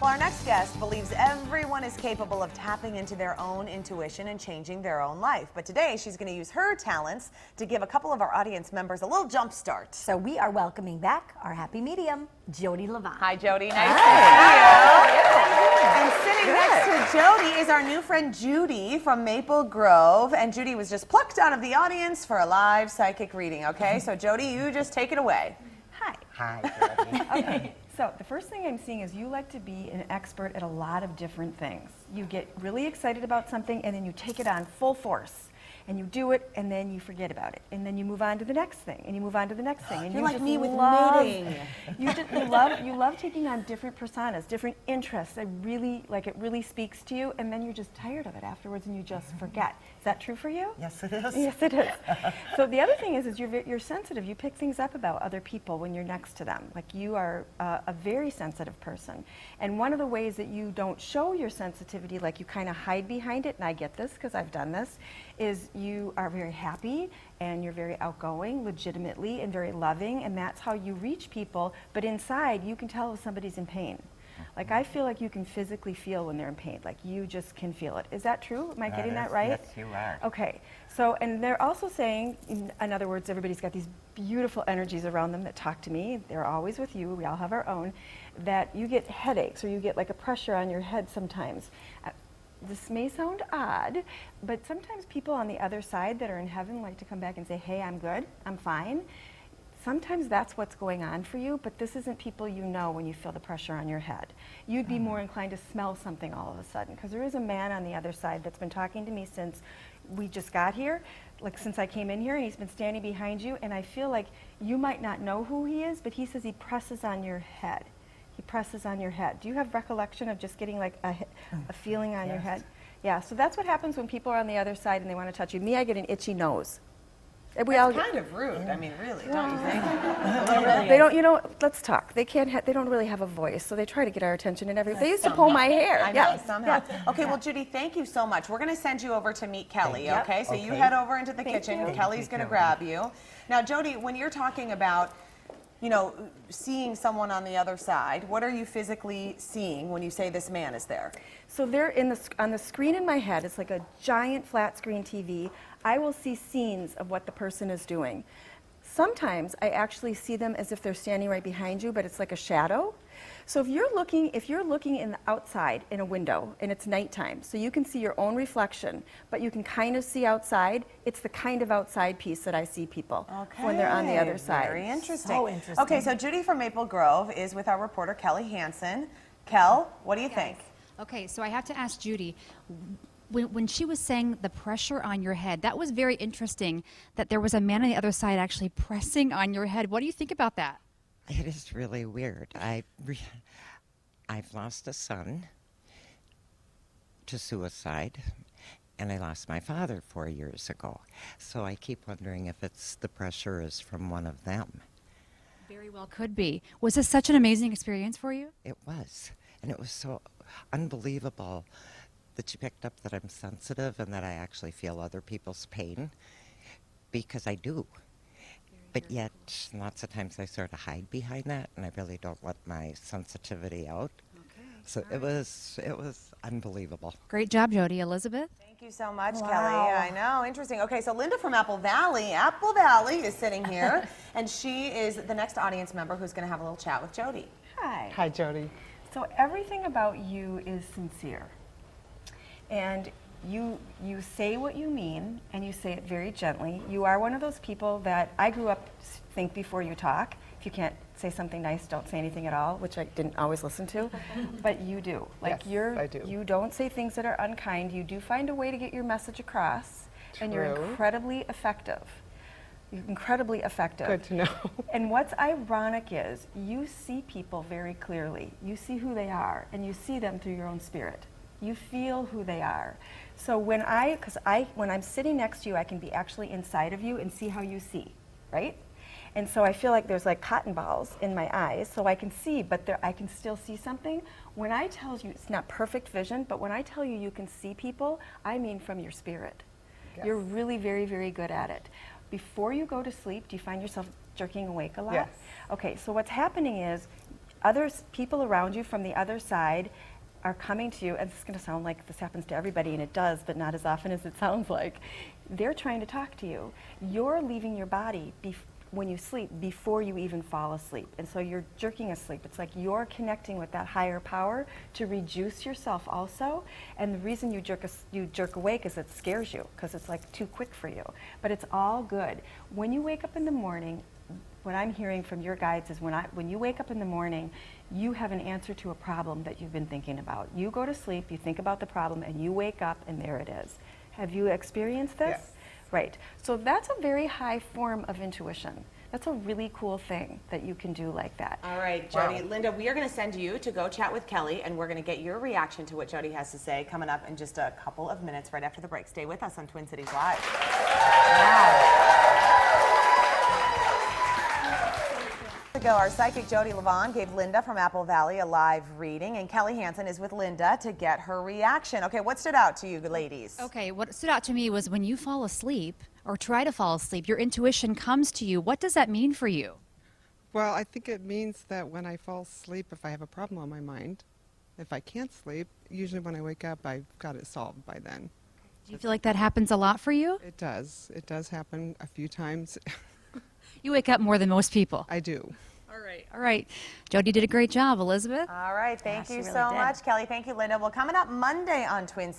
Well, our next guest believes everyone is capable of tapping into their own intuition and changing their own life. But today, she's going to use her talents to give a couple of our audience members a little jump start. So we are welcoming back our happy medium, Jodi Livon. Hi, Jodi. Nice to see you. And sitting next to Jodi is our new friend Judy from Maple Grove. And Judy was just plucked out of the audience for a live psychic reading, okay? So Jodi, you just take it away. Hi. Hi, Jodi. Okay, so the first thing I'm seeing is you like to be an expert at a lot of different things. You get really excited about something and then you take it on full force. And you do it, and then you forget about it, and then you move on to the next thing, and you move on to the next thing. And You're you like just me with love, knitting. You love taking on different personas, different interests. It really speaks to you, and then you're just tired of it afterwards, and you just forget. Is that true for you? Yes, it is. Yes, it is. So the other thing is you're sensitive. You pick things up about other people when you're next to them. Like you are a very sensitive person. And one of the ways that you don't show your sensitivity, like you kind of hide behind it, and I get this because I've done this, is you are very happy and you're very outgoing, legitimately, and very loving, and that's how you reach people. But inside, you can tell if somebody's in pain. Like I feel like you can physically feel when they're in pain. Like you just can feel it. Is that true? Am I getting that right? Yes, you are. Okay. So, and they're also saying, in other words, everybody's got these beautiful energies around them that talk to me. They're always with you. We all have our own. That you get headaches or you get like a pressure on your head sometimes. This may sound odd, but sometimes people on the other side that are in heaven like to come back and say, hey, I'm good, I'm fine. Sometimes that's what's going on for you, but this isn't people you know when you feel the pressure on your head. You'd be more inclined to smell something all of a sudden, because there is a man on the other side that's been talking to me since we just got here, like since I came in here, and he's been standing behind you, and I feel like you might not know who he is, but he says he presses on your head. He presses on your head. Do you have recollection of just getting like a feeling on your head? Yeah, so that's what happens when people are on the other side and they want to touch you. Me, I get an itchy nose. We all Kind of rude. I mean, really, don't you think? They don't, you know, let's talk. They don't really have a voice, so they try to get our attention and everything. They used to pull my hair. I know, somehow. Okay, well, Judy, thank you so much. We're going to send you over to meet Kelly, okay? So you head over into the kitchen. you. Kelly's going to grab you. Now, Jodi, when you're talking about, you know, seeing someone on the other side, what are you physically seeing when you say this man is there? So they're on the screen in my head. It's like a giant flat screen TV. I will see scenes of what the person is doing. Sometimes I actually see them as if they're standing right behind you, but it's like a shadow. So if you're looking in the outside in a window and it's nighttime, so you can see your own reflection, but you can kind of see outside, it's the kind of outside piece that I see people when they're on the other side. Very interesting. So interesting. Okay, so Judy from Maple Grove is with our reporter Kelly Hansen. Kel, what do you think? Okay, so I have to ask Judy, when she was saying the pressure on your head, that was very interesting that there was a man on the other side actually pressing on your head. What do you think about that? It is really weird. I've lost a son to suicide, and I lost my father 4 years ago. So I keep wondering if the pressure is from one of them. Very well could be. Was this such an amazing experience for you? It was. And it was so unbelievable that you picked up that I'm sensitive and that I actually feel other people's pain, because I do. But yet, lots of times I sort of hide behind that, and I really don't let my sensitivity out. Okay. So it was unbelievable. Great job, Jodi. Elizabeth? Thank you so much, Kelly. I know, interesting. Okay, so Linda from Apple Valley is sitting here, and she is the next audience member who's going to have a little chat with Jodi. Hi. Hi, Jodi. So everything about you is sincere. And you say what you mean, and you say it very gently. You are one of those people that I grew up think before you talk. If you can't say something nice, don't say anything at all, which I didn't always listen to, but you do. Like Yes, I do. You don't say things that are unkind. You do find a way to get your message across, and you're True. incredibly effective. You're incredibly effective. Good to know. And what's ironic is you see people very clearly. You see who they are, and you see them through your own spirit. You feel who they are. So when I'm sitting next to you, I can be actually inside of you and see how you see, right? And so I feel like there's like cotton balls in my eyes, so I can see, but I can still see something. When I tell you, it's not perfect vision, but when I tell you you can see people, I mean from your spirit. Yes. You're really very, very good at it. Before you go to sleep, do you find yourself jerking awake a lot? Yes. Okay, so what's happening is people around you from the other side are coming to you, and it's going to sound like this happens to everybody, and it does, but not as often as it sounds like. They're trying to talk to you. You're leaving your body when you sleep before you even fall asleep, and so you're jerking asleep. It's like you're connecting with that higher power to reduce yourself also, and the reason you jerk awake is it scares you, because it's like too quick for you. But it's all good. When you wake up in the morning, what I'm hearing from your guides is when you wake up in the morning, you have an answer to a problem that you've been thinking about. You go to sleep, you think about the problem, and you wake up, and there it is. Have you experienced this? Yes. Right. So that's a very high form of intuition. That's a really cool thing that you can do like that. All right, Jodi. Linda, we are going to send you to go chat with Kelly, and we're going to get your reaction to what Jodi has to say coming up in just a couple of minutes right after the break. Stay with us on Twin Cities Live. Ago, our psychic Jodi Livon gave Linda from Apple Valley a live reading, and Kelly Hansen is with Linda to get her reaction. Okay, what stood out to you, ladies? Okay, what stood out to me was when you fall asleep or try to fall asleep, your intuition comes to you. What does that mean for you? Well, I think it means that when I fall asleep, if I have a problem on my mind, if I can't sleep, usually when I wake up, I've got it solved by then. Do you feel like that happens a lot for you? It does. It does happen a few times. You wake up more than most people. I do. All right. Jodi did a great job, Elizabeth. All right, thank Yeah, you she so really did. much, Kelly. Thank you, Linda. Well, coming up Monday on Twin